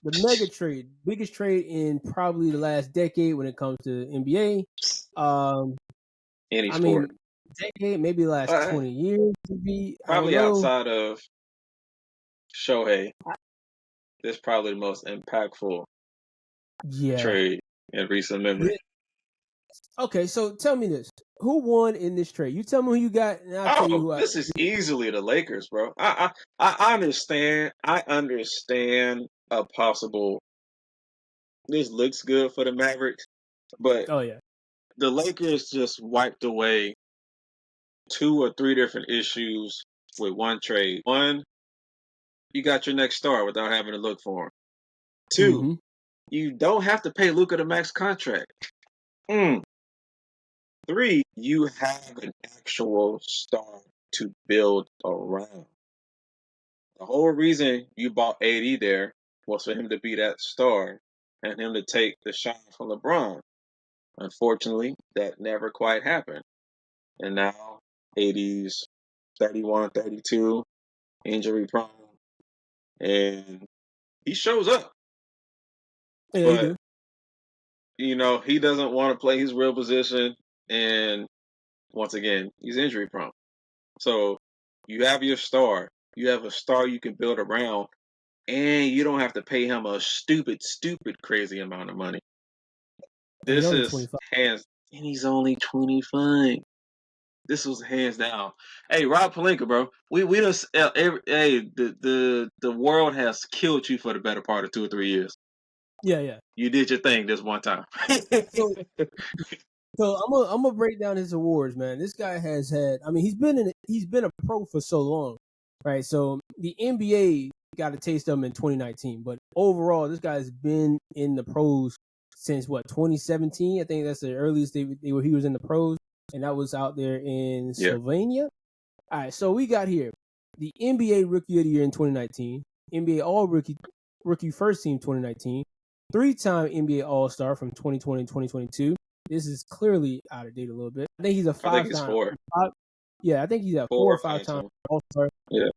the mega trade, biggest trade in probably the last decade when it comes to NBA. Any I sport. mean, decade, maybe the last 20 years would be. I don't Probably know. outside of Shohei, this is probably the most impactful trade in recent memory. Okay, so tell me this: who won in this trade? You tell me who you got, and I'll tell you who. This is easily the Lakers, bro. I understand. I understand a possible. This looks good for the Mavericks, but Oh yeah, the Lakers just wiped away 2 or 3 different issues with one trade. One, you got your next star without having to look for him. 2, you don't have to pay Luka the max contract. 3, you have an actual star to build around. The whole reason you bought AD there was for him to be that star and him to take the shine from LeBron. Unfortunately, that never quite happened. And now AD's 31, 32, injury prone, and he shows up. yeah, But, you do. he doesn't want to play his real position. And once again, he's injury prone. So you have your star. You have a star you can build around, and you don't have to pay him a stupid, crazy amount of money. And he's This only is 25. and he's only 25. This was hands down. Hey, Rob Pelinka, bro. We just the world has killed you for the better part of 2 or 3 years. Yeah. You did your thing this one time. So I'm gonna break down his awards, man. This guy has had. I mean, he's been a pro for so long, right? So the NBA got a taste of him in 2019, but overall, this guy's been in the pros since 2017. I think that's the earliest he was in the pros, and that was out there in Slovenia. All right, so we got here the NBA Rookie of the Year in 2019, NBA All Rookie First Team 2019, 3-time NBA All Star from 2020 and 2022. This is clearly out of date a little bit. I think he's a 5-time. I think he's 4. I think he's a 4 or 5-time All Star. Yeah.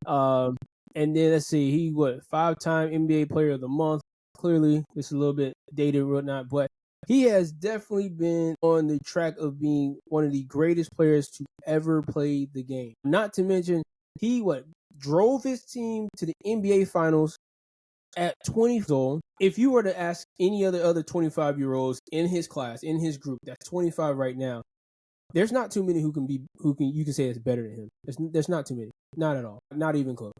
And then let's see, he 5-time NBA Player of the Month. Clearly, this is a little bit dated or whatnot, but he has definitely been on the track of being one of the greatest players to ever play the game. Not to mention, he drove his team to the NBA Finals at 20 years old. If you were to ask any other 25-year-olds in his class, in his group, that's 25 right now, there's not too many who you can say is better than him. There's not too many, not at all, not even close.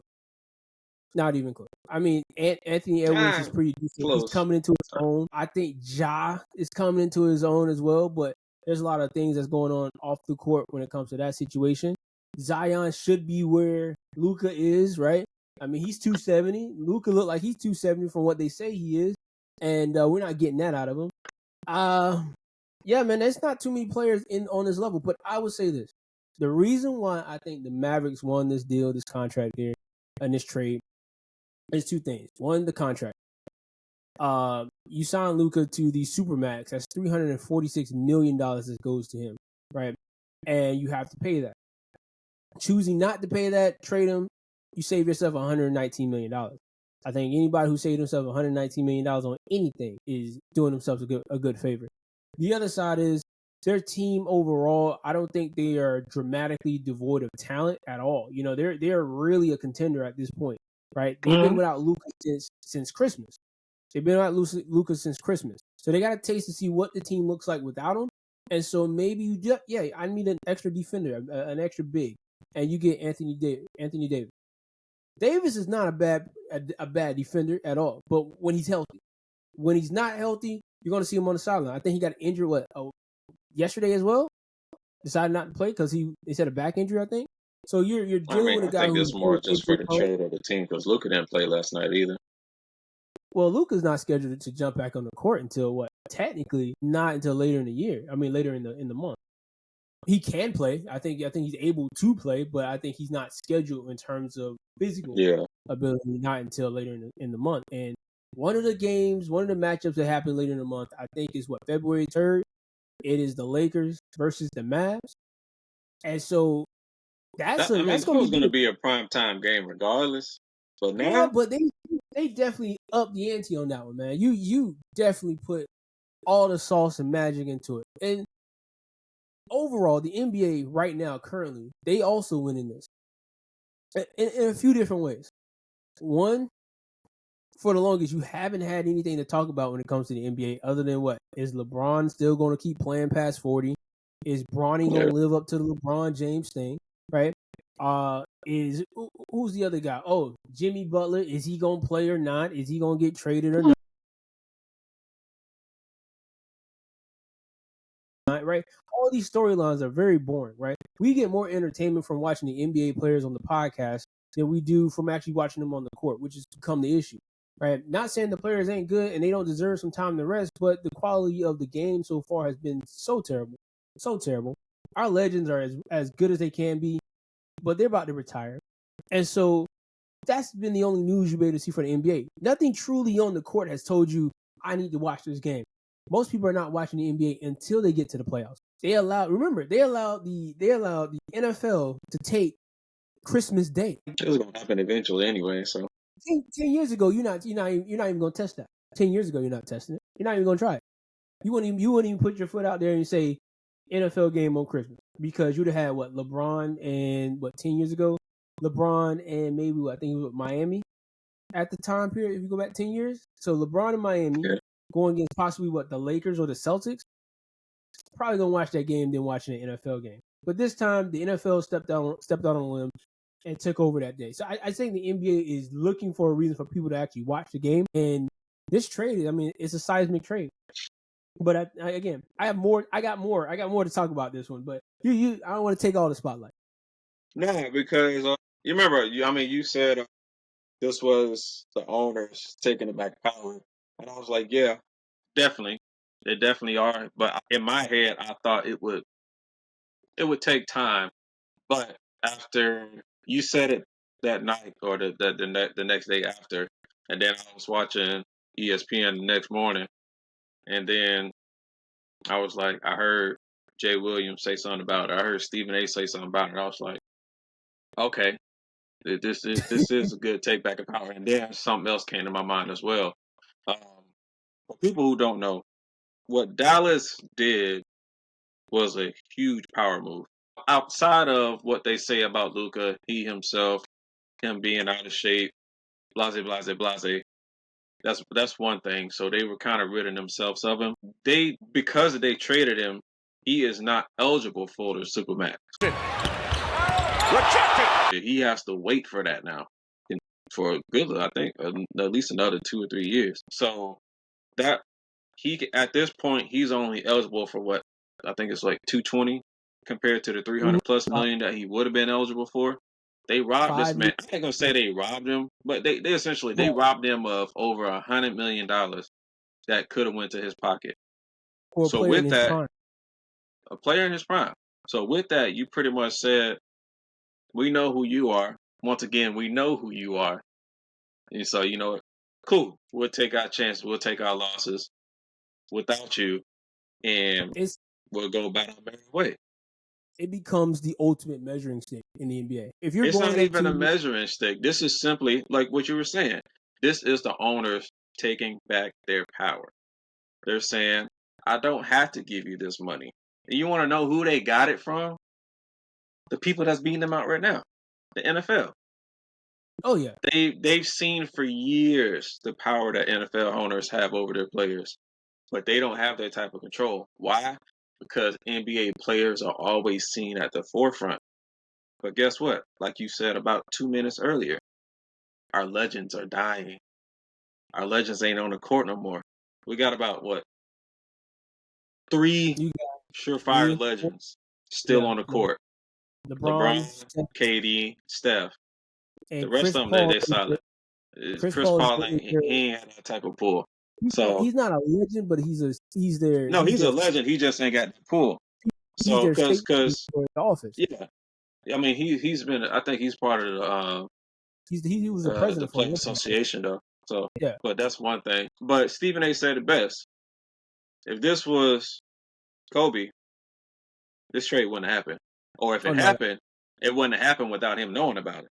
Not even close. I mean, Anthony Edwards is pretty decent. He's coming into his own. I think Ja is coming into his own as well, but there's a lot of things that's going on off the court when it comes to that situation. Zion should be where Luka is, right? I mean, he's 270. Luka look like he's 270 from what they say he is, and we're not getting that out of him. Yeah, man, there's not too many players on this level, but I would say this. The reason why I think the Mavericks won this deal, this contract here, and this trade, there's 2 things. One, the contract. You sign Luka to the Supermax. That's $346 million that goes to him, right? And you have to pay that. Choosing not to pay that, trade him, you save yourself $119 million. I think anybody who saved themselves $119 million on anything is doing themselves a good favor. The other side is their team overall. I don't think they are dramatically devoid of talent at all. They're really a contender at this point. Right? They've been without Luka since Christmas. They've been without Luka since Christmas. So they got a taste to see what the team looks like without him. And so maybe I need an extra defender, an extra big, and you get Anthony Davis. Davis is not a bad defender at all, but when he's healthy. When he's not healthy, you're going to see him on the sideline. I think he got injured yesterday as well. Decided not to play because they said a back injury, I think. So you're dealing with a guy who's it's more just for the trade of the team because Luka didn't play last night either. Well, Luka's not scheduled to jump back on the court until technically not until later in the year. I mean, later in the month. He can play. I think he's able to play, but I think he's not scheduled in terms of physical ability not until later in the month. And one of the matchups that happen later in the month, I think is February 3rd. It is the Lakers versus the Mavs. And so that's going to be a primetime game regardless. So now, but they they definitely upped the ante on that one, man. You definitely put all the sauce and magic into it. And overall, the NBA right now, currently, they also winning this in a few different ways. One, for the longest, you haven't had anything to talk about when it comes to the NBA other than what? Is LeBron still going to keep playing past 40? Is Bronny going to live up to the LeBron James thing, right? Who's the other guy? Oh, Jimmy Butler. Is he going to play or not? Is he going to get traded or not? Right? All these storylines are very boring, right? We get more entertainment from watching the NBA players on the podcast than we do from actually watching them on the court, which has become the issue, right? Not saying the players ain't good and they don't deserve some time to rest, but the quality of the game so far has been so terrible, so terrible. Our legends are as good as they can be, but they're about to retire, and so that's been the only news you'll be able to see for the NBA. Nothing truly on the court has told you I need to watch this game. Most people are not watching the NBA until they get to the playoffs. They allowed the NFL to take Christmas Day. It was gonna happen eventually anyway. So 10 years ago, you're not even gonna test that. 10 years ago, you're not testing it. You're not even gonna try it. You wouldn't even put your foot out there and say NFL game on Christmas because you'd have had what LeBron and 10 years ago, LeBron and maybe I think it was Miami at the time period. If you go back 10 years, so LeBron and Miami going against possibly the Lakers or the Celtics. Probably gonna watch that game than watching an NFL game. But this time the NFL stepped out on a limb and took over that day. So I think the NBA is looking for a reason for people to actually watch the game. And this trade, I mean, it's a seismic trade. But I got more to talk about this one. But I don't want to take all the spotlight. no, because you remember, you said this was the owners taking it back power, and I was like, yeah, definitely, they definitely are. But in my head, I thought it would take time. But after you said it that night or the next day after, and then I was watching ESPN the next morning, and then I was like, I heard Jay Williams say something about it. I heard Stephen A. say something about it. I was like, okay, this is a good take back of power. And then something else came to my mind as well. Um, for people who don't know, what Dallas did was a huge power move. Outside of what they say about Luka, he himself, him being out of shape, blase, blase, blase. That's one thing. So they were kind of ridding themselves of him. Because they traded him, he is not eligible for the Supermax. Rejected. He has to wait for that now, for a good, I think, at least another 2 or 3 years. So that he at this point he's only eligible for what I think it's like 220 compared to the 300 plus million that he would have been eligible for. They robbed this man. I ain't gonna say they robbed him, but they essentially they robbed him of over $100 million that could have went to his pocket. So with that, a player in his prime. So with that, you pretty much said, we know who you are. Once again, we know who you are. And so, cool. We'll take our chances. We'll take our losses without you, and we'll go about our merry way. It becomes the ultimate measuring stick in the NBA. If you're it's going not even a measuring stick. This is simply like what you were saying. This is the owners taking back their power. They're saying, I don't have to give you this money. And you want to know who they got it from? The people that's beating them out right now, the NFL. Oh yeah, they've seen for years the power that NFL owners have over their players, but they don't have that type of control. Why? Because NBA players are always seen at the forefront. But guess what? Like you said about 2 minutes earlier, our legends are dying. Our legends ain't on the court no more. We got about what? 3 surefire legends still on the court. LeBron, KD, Steph. And the rest of them, they're solid. Chris Paul he ain't had that type of pull. So he's not a legend, but he's there. No, he's a legend. He just ain't got the pull. So because the office. Yeah, I mean he's been. I think he's part of the. He was the president the Players Association though. So yeah, but that's one thing. But Stephen A. said it best. If this was Kobe, this trade wouldn't happen. Or if it happened, it wouldn't happen without him knowing about it.